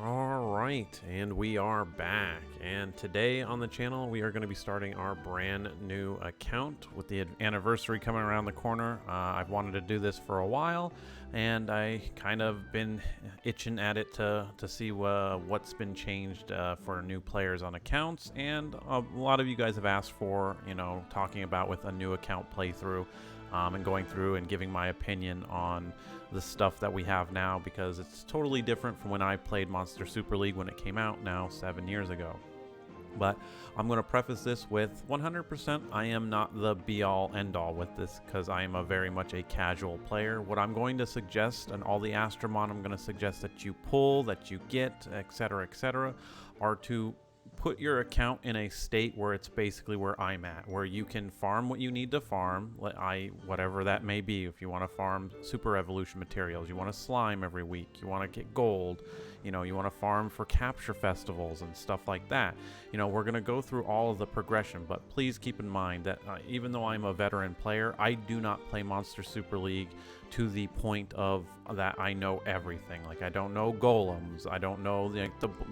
All right, and we are back. And today on the channel, we are going to be starting our brand new account with the anniversary coming around the corner. I've wanted to do this for a while, and I kind of been itching at it to see what's been changed for new players on accounts. And a lot of you guys have asked for, talking about with a new account playthrough. And going through and giving my opinion on the stuff that we have now, because it's totally different from when I played Monster Super League when it came out now 7 years ago. But I'm going to preface this with 100% I am not the be-all end-all with this, because I am a very much a casual player. What I'm going to suggest, and all the Astromon I'm going to suggest that you pull, that you get, etc., are to put your account in a state where it's basically where I'm at, where you can farm what you need to farm, whatever that may be. If you want to farm super evolution materials, you want to slime every week, you want to get gold, you want to farm for capture festivals and stuff like that. We're going to go through all of the progression, but please keep in mind that even though I'm a veteran player, I do not play Monster Super League to the point of that I know everything. Like, I don't know golems, I don't know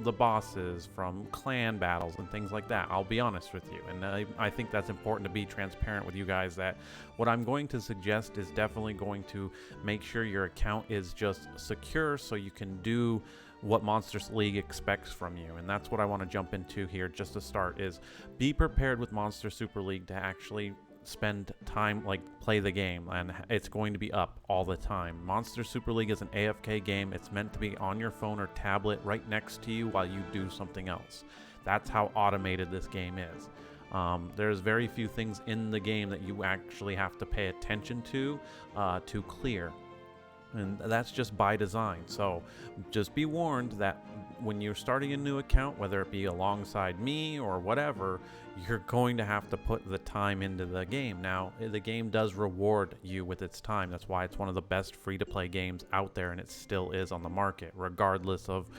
the bosses from clan battles and things like that. I'll be honest with you, and I think that's important to be transparent with you guys, that what I'm going to suggest is definitely going to make sure your account is just secure so you can do what Monster League expects from you. And that's what I want to jump into here just to start, is be prepared with Monster Super League to actually spend time, like, play the game, and it's going to be up all the time. Monster Super League is an AFK game. It's meant to be on your phone or tablet right next to you while you do something else. That's how automated this game is. There's very few things in the game that you actually have to pay attention to clear. And that's just by design. So just be warned that when you're starting a new account, whether it be alongside me or whatever, you're going to have to put the time into the game. Now, the game does reward you with its time. That's why it's one of the best free-to-play games out there, and it still is on the market, regardless of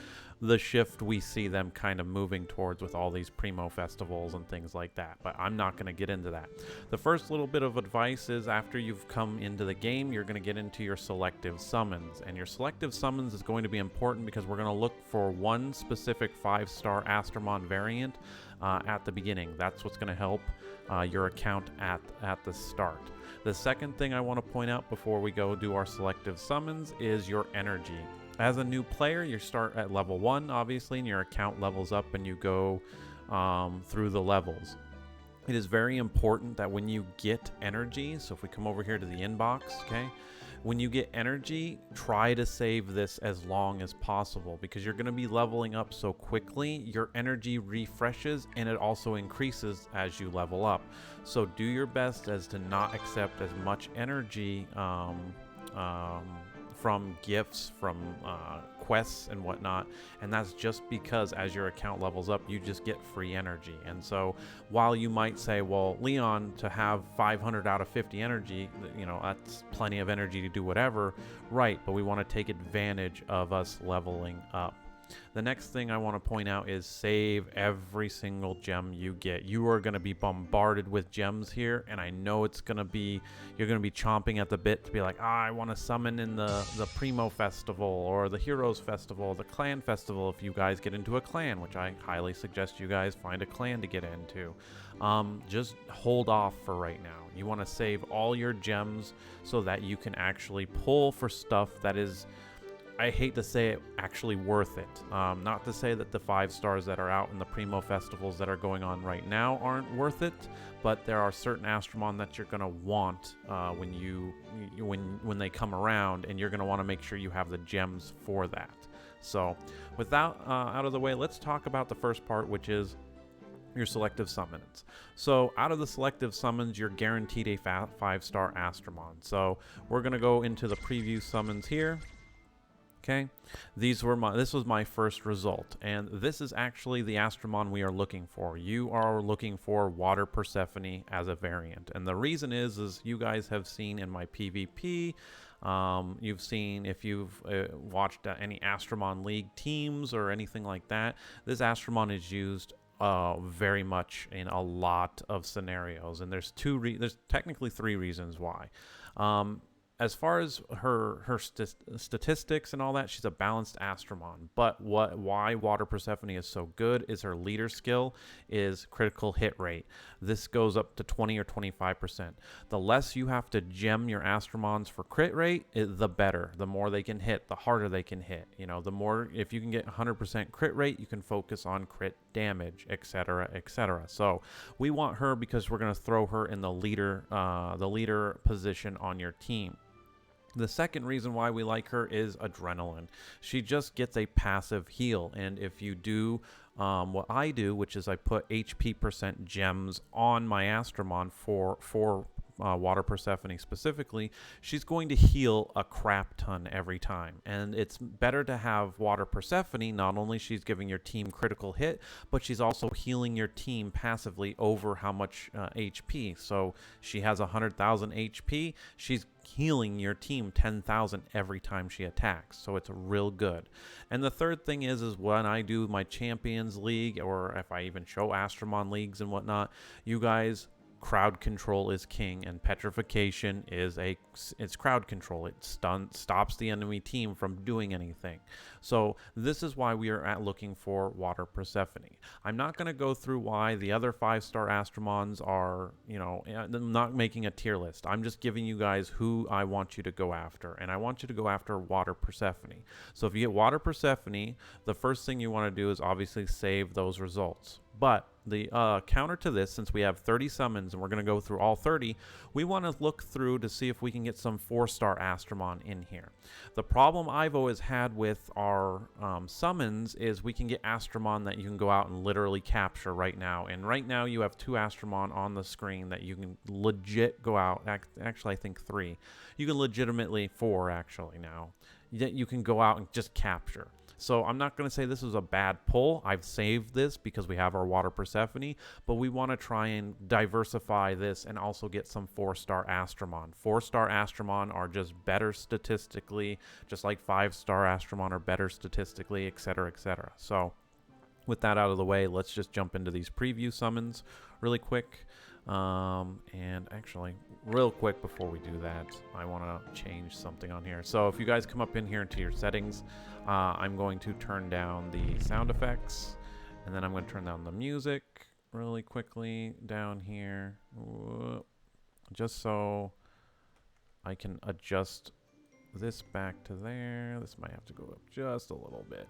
the shift we see them kind of moving towards with all these primo festivals and things like that. But I'm not going to get into that. The first little bit of advice is, after you've come into the game, you're going to get into your selective summons. And your selective summons is going to be important because we're going to look for one specific 5-star Astromon variant at the beginning. That's what's going to help your account at the start. The second thing I want to point out before we go do our selective summons is your energy. As a new player, you start at level 1, obviously, and your account levels up and you go through the levels. It is very important that when you get energy, so if we come over here to the inbox, okay, when you get energy, try to save this as long as possible, because you're going to be leveling up so quickly. Your energy refreshes and it also increases as you level up. So do your best as to not accept as much energy from gifts, from quests and whatnot, and that's just because as your account levels up, you just get free energy. And so while you might say, well, Leon, to have 500 out of 50 energy, that's plenty of energy to do whatever, right? But we want to take advantage of us leveling up. The next thing I want to point out is save every single gem you get. You are going to be bombarded with gems here, and I know you're going to be chomping at the bit to be like, I want to summon in the Primo Festival or the Heroes Festival, the Clan Festival, if you guys get into a clan, which I highly suggest you guys find a clan to get into. Just hold off for right now. You want to save all your gems so that you can actually pull for stuff that is, I hate to say it, actually worth it. Not to say that the 5 stars that are out in the Primo Festivals that are going on right now aren't worth it, but there are certain Astromon that you're going to want when they come around, and you're going to want to make sure you have the gems for that. So with that out of the way, let's talk about the first part, which is your selective summons. So out of the selective summons, you're guaranteed a 5-star Astromon. So we're going to go into the preview summons here. Okay, this was my first result, and this is actually the Astromon we are looking for. You are looking for Water Persephone as a variant, and the reason is you guys have seen in my PvP, you've seen, if you've watched any Astromon League teams or anything like that, this Astromon is used very much in a lot of scenarios, and there's technically 3 reasons why. as far as her statistics and all that, she's a balanced Astromon. But why Water Persephone is so good is her leader skill is critical hit rate. This goes up to 20 or 25%. The less you have to gem your Astromons for crit rate, the better. The more they can hit, the harder they can hit. You know, the more, if you can get 100% crit rate, you can focus on crit damage, etc., etc. So we want her because we're going to throw her in the leader position on your team. The second reason why we like her is adrenaline. She just gets a passive heal, and if you do what I do, which is I put HP percent gems on my Astromon for Water Persephone specifically, she's going to heal a crap ton every time. And it's better to have Water Persephone. Not only she's giving your team critical hit, but she's also healing your team passively over how much HP. So she has 100,000 HP. She's healing your team 10,000 every time she attacks. So it's real good. And the third thing is when I do my Champions League, or if I even show Astromon leagues and whatnot, you guys, crowd control is king, and petrification is it's crowd control. It stops the enemy team from doing anything. So this is why we are looking for Water Persephone. I'm not going to go through why the other 5-star Astromons are, you know, I'm not making a tier list. I'm just giving you guys who I want you to go after, and I want you to go after Water Persephone. So if you get Water Persephone, the first thing you want to do is obviously save those results. But the counter to this, since we have 30 summons and we're going to go through all 30, we want to look through to see if we can get some 4-star Astromon in here. The problem I've always had with our summons is we can get Astromon that you can go out and literally capture right now. And right now you have 2 Astromon on the screen that you can legit go out. Actually, I think 3. You can legitimately 4 actually now. You can go out and just capture. So I'm not going to say this was a bad pull. I've saved this because we have our Water Persephone, but we want to try and diversify this and also get some 4-star Astromon. 4-star Astromon are just better statistically, just like 5-star Astromon are better statistically, etc., etc. So with that out of the way, let's just jump into these preview summons really quick. And actually, real quick before we do that, I want to change something on here. So if you guys come up in here into your settings, I'm going to turn down the sound effects, and then I'm going to turn down the music really quickly down here, just so I can adjust this back to there. This might have to go up just a little bit.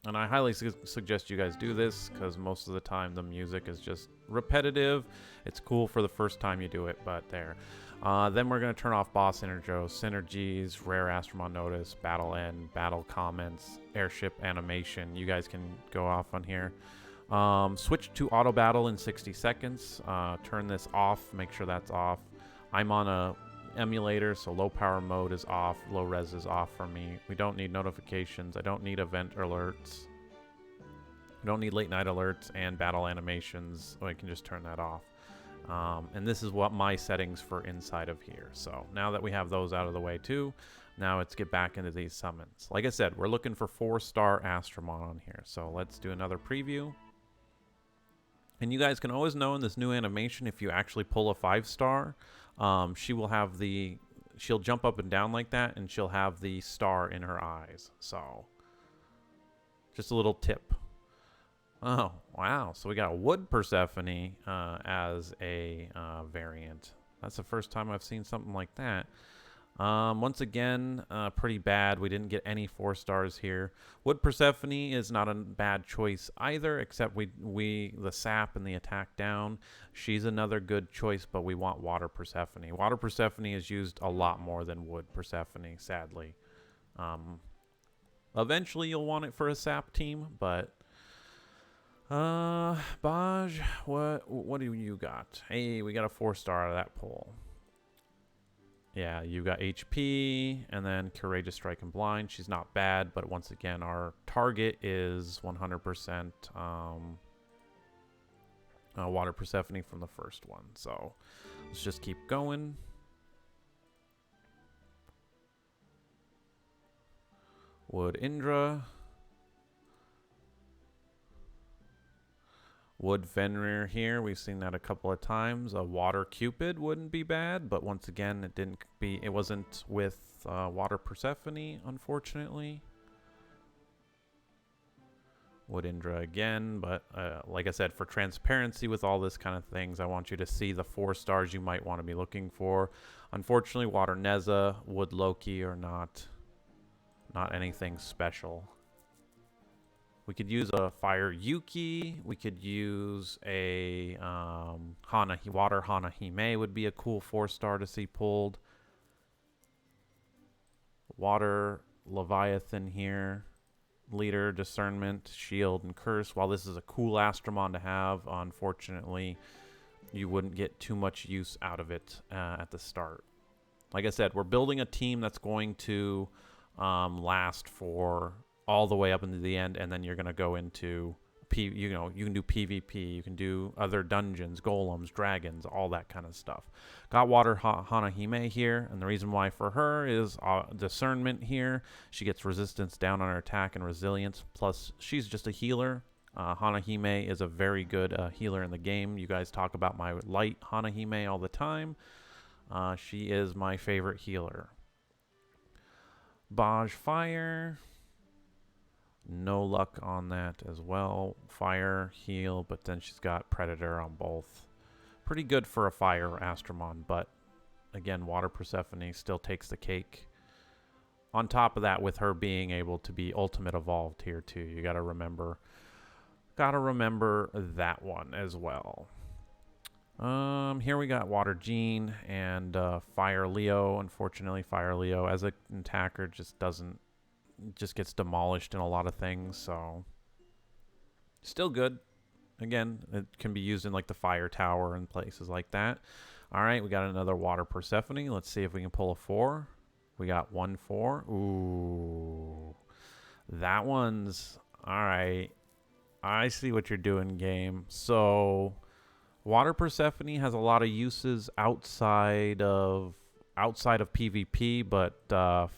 And I highly suggest you guys do this because most of the time the music is just repetitive. It's cool for the first time you do it, but there. Then we're going to turn off boss intros, synergies, rare Astromon notice, battle end, battle comments, airship animation. You guys can go off on here. Switch to auto battle in 60 seconds. Turn this off. Make sure that's off. I'm on a emulator, so low power mode is off, low res is off for me. We don't need notifications. I don't need event alerts. We don't need late night alerts and battle animations. So I can just turn that off. And this is what my settings for inside of here. So now that we have those out of the way too, now let's get back into these summons. Like I said, we're looking for 4-star Astromon on here. So let's do another preview. And you guys can always know in this new animation, if you actually pull a 5-star, she will have she'll jump up and down like that, and she'll have the star in her eyes. So just a little tip. Oh, wow. So we got Wood Persephone as a variant. That's the first time I've seen something like that. Once again, pretty bad. We didn't get any 4-stars here. Wood Persephone is not a bad choice either, except the sap and the attack down. She's another good choice, but we want Water Persephone. Water Persephone is used a lot more than Wood Persephone, sadly. Eventually you'll want it for a sap team, but Baj, what do you got? Hey, we got a 4-star out of that pull. Yeah, you got HP, and then Courageous Strike and Blind. She's not bad, but once again, our target is 100% Water Persephone from the first one. So let's just keep going. Wood Indra. Wood Fenrir here. We've seen that a couple of times. A Water Cupid wouldn't be bad, but once again, it wasn't with Water Persephone, unfortunately. Wood Indra again, but like I said, for transparency with all this kind of things, I want you to see the 4 stars you might want to be looking for. Unfortunately, Water Neza, Wood Loki are not anything special. We could use a Fire Yuki. We could use a Water Hanahime would be a cool 4-star to see pulled. Water Leviathan here. Leader, Discernment, Shield, and Curse. While this is a cool Astromon to have, unfortunately, you wouldn't get too much use out of it at the start. Like I said, we're building a team that's going to last for all the way up into the end, and then you're going to go into you can do PvP, you can do other dungeons, golems, dragons, all that kind of stuff. Got Water Hanahime here, and the reason why for her is Discernment here. She gets resistance down on her attack and resilience, plus she's just a healer. Hanahime is a very good healer in the game. You guys talk about my light Hanahime all the time. She is my favorite healer. Baj Fire. No luck on that as well. Fire, heal, but then she's got Predator on both. Pretty good for a Fire Astromon, but again, Water Persephone still takes the cake. On top of that, with her being able to be Ultimate Evolved here too, you gotta remember that one as well. Here we got Water Gene and Fire Leo. Unfortunately, Fire Leo as an attacker just gets demolished in a lot of things, so still good. Again, it can be used in like the Fire Tower and places like that. All right, we got another Water Persephone. Let's see if we can pull a 4. We got 1 4. Ooh, that one's all right. I see what you're doing, game. So Water Persephone has a lot of uses outside of PvP, but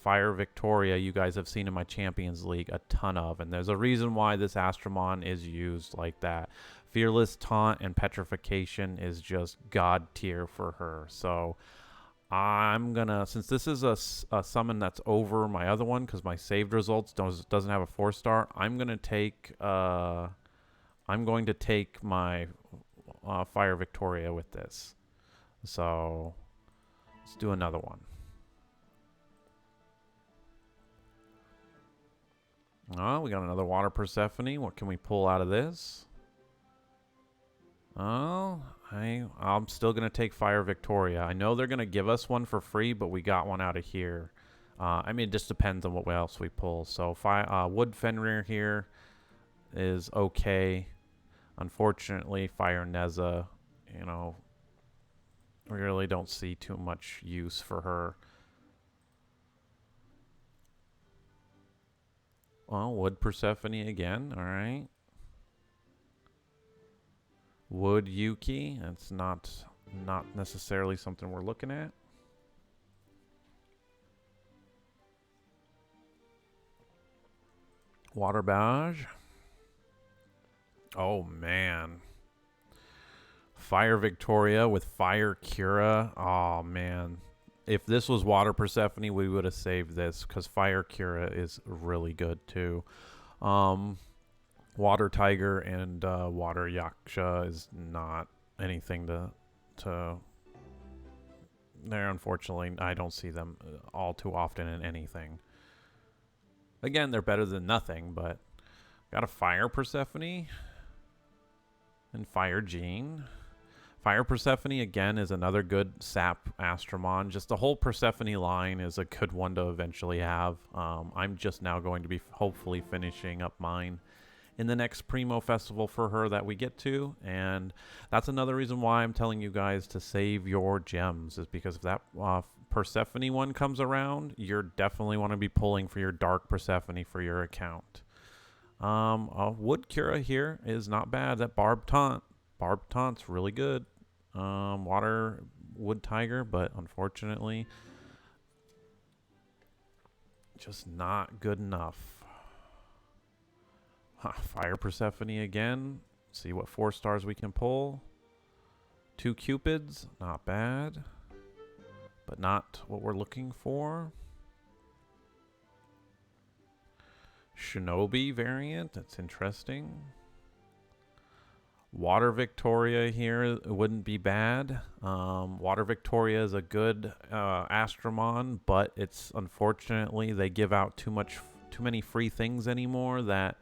Fire Victoria you guys have seen in my Champions League a ton of, and there's a reason why this Astromon is used like that. Fearless Taunt and Petrification is just god tier for her. So I'm gonna, since this is a summon that's over my other one because my saved results doesn't have a 4-star, I'm going to take my Fire Victoria with this. So let's do another one. Oh, we got another Water Persephone. What can we pull out of this? Oh, I'm still going to take Fire Victoria. I know they're going to give us one for free, but we got one out of here. I mean, it just depends on what else we pull. So Wood Fenrir here is okay. Unfortunately, Fire Neza, we really don't see too much use for her. Well, Wood Persephone again. All right. Wood Yuki. That's not necessarily something we're looking at. Water Barrage. Oh, man. Fire Victoria with Fire Cura. Oh, man. If this was Water Persephone, we would have saved this because Fire Cura is really good too. Water Tiger and Water Yaksha is not anything to there. Unfortunately, I don't see them all too often in anything. Again, they're better than nothing, but got a Fire Persephone and Fire Gene. Fire Persephone, again, is another good sap Astromon. Just the whole Persephone line is a good one to eventually have. I'm just now going to be hopefully finishing up mine in the next Primo Festival for her that we get to. And that's another reason why I'm telling you guys to save your gems, is because if that Persephone one comes around, you're definitely want to be pulling for your Dark Persephone for your account. Wood Cura here is not bad. That Barb Taunt's really good. Water Wood Tiger, but unfortunately just not good enough. Fire Persephone again. See what 4 stars we can pull. 2 Cupids, not bad, but not what we're looking for. Shinobi variant, that's interesting. Water Victoria here wouldn't be bad. Water Victoria is a good Astromon, but it's unfortunately they give out too many free things anymore, that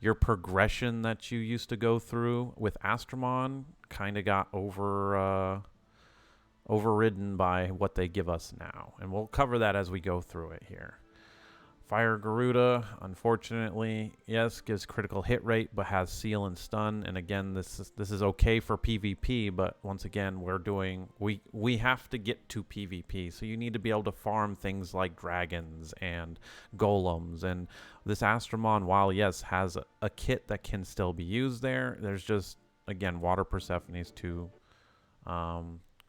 your progression that you used to go through with Astromon kind of got overridden by what they give us now. And we'll cover that as we go through it here. Fire Garuda, unfortunately, yes, gives critical hit rate, but has seal and stun. And again, this is okay for PvP, but once again, we have to get to PvP. So you need to be able to farm things like dragons and golems. And this Astromon, while yes, has a kit that can still be used there, there's just, again, Water Persephone's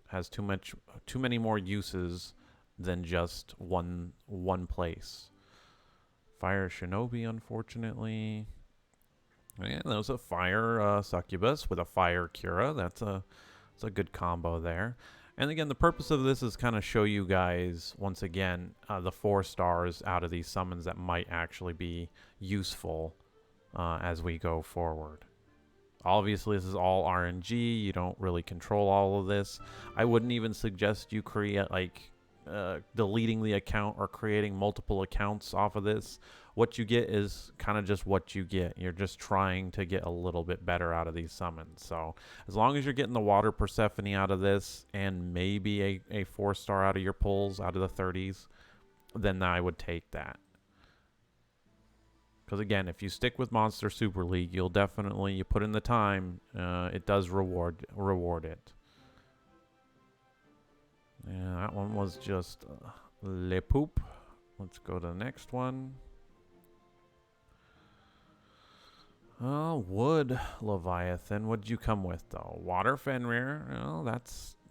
has too many more uses than just one place. Fire Shinobi, unfortunately. And there's a Fire Succubus with a Fire Cura. That's a good combo there. And again, the purpose of this is kind of show you guys, once again, the 4 stars out of these summons that might actually be useful as we go forward. Obviously, this is all RNG. You don't really control all of this. I wouldn't even suggest you create, like, deleting the account or creating multiple accounts off of this. What you get is kind of just what you get. You're just trying to get a little bit better out of these summons. So as long as you're getting the Water Persephone out of this and maybe a 4-star out of your pulls out of the 30s, then I would take that. Because again, if you stick with Monster Super League, you'll definitely, you put in the time, it does reward it. Yeah, that one was just le poop. Let's go to the next one. Wood Leviathan. What'd you come with though? Water Fenrir. Well,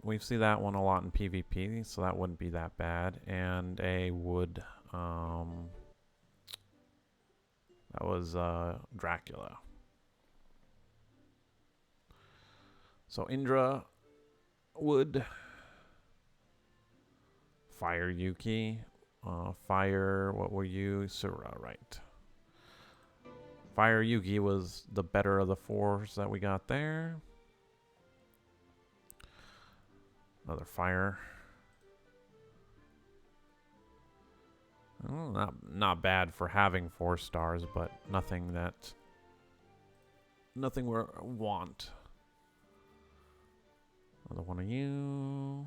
we see that one a lot in PvP, so that wouldn't be that bad. And a wood. That was Dracula. So Indra, wood. Fire Yuki. Fire, what were you? Sura, right. Fire Yuki was the better of the 4s that we got there. Another fire. Well, not bad for having 4 stars, but nothing we want. Another one of you.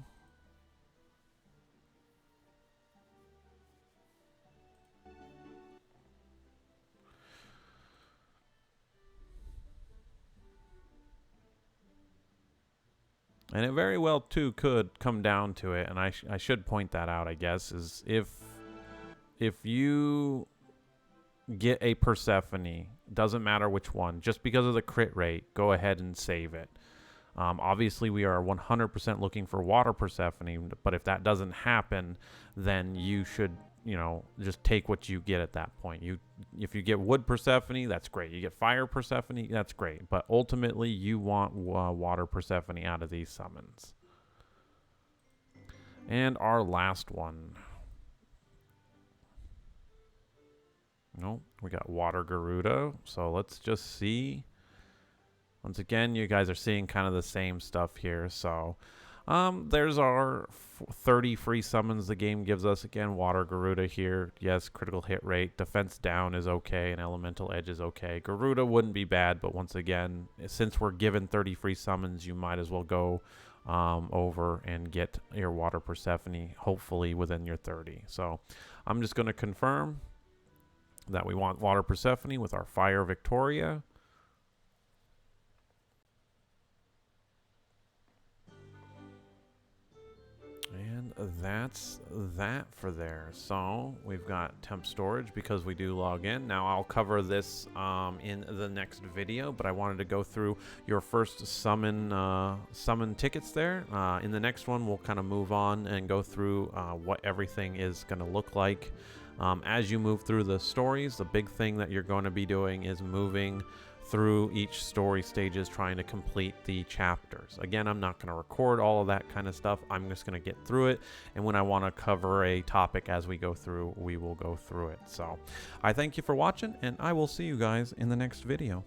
And it very well, too, could come down to it, and I should point that out, I guess, is if you get a Persephone, doesn't matter which one, just because of the crit rate, go ahead and save it. Obviously, we are 100% looking for Water Persephone, but if that doesn't happen, then you should, just take what you get at that point. If you get Wood Persephone, that's great. You get Fire Persephone, that's great. But ultimately, you want Water Persephone out of these summons. And our last one. Nope, we got Water Garuda. So let's just see. Once again, you guys are seeing kind of the same stuff here. So there's our 30 free summons the game gives us. Again, Water Garuda here. Yes, critical hit rate. Defense down is okay, and Elemental Edge is okay. Garuda wouldn't be bad, but once again, since we're given 30 free summons, you might as well go over and get your Water Persephone, hopefully within your 30. So I'm just going to confirm that we want Water Persephone with our Fire Victoria. And that's that for there. So we've got temp storage because we do log in. Now I'll cover this in the next video, but I wanted to go through your first summon tickets there. In the next one, we'll kind of move on and go through what everything is going to look like. As you move through the stories, the big thing that you're going to be doing is moving through each story stages trying to complete the chapters. Again, I'm not going to record all of that kind of stuff. I'm just going to get through it, and when I want to cover a topic as we go through, we will go through it. So I thank you for watching, and I will see you guys in the next video.